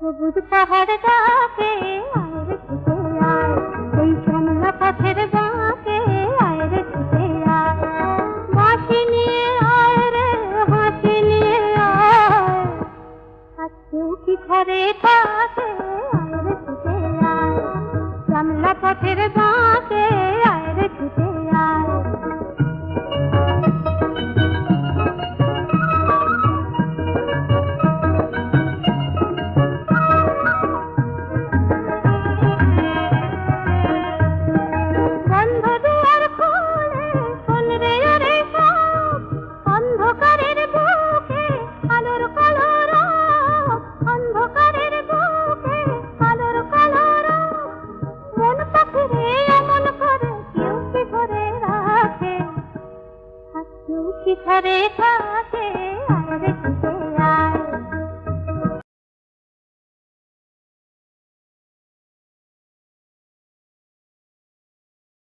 সবুজ পাহাড় ডাকে আয় রে ছুটে আয়, এই শ্যামলা পথের বাঁকে আয় রে ছুটে আয়। বাঁশি নিয়ে আয় রে হাসি নিয়ে আয়, আজকেও কি ঘরে থাকে আয় রে ছুটে আয়, শ্যামলা পথের বাঁকে আয় রে ছুটে আয়। ঘরে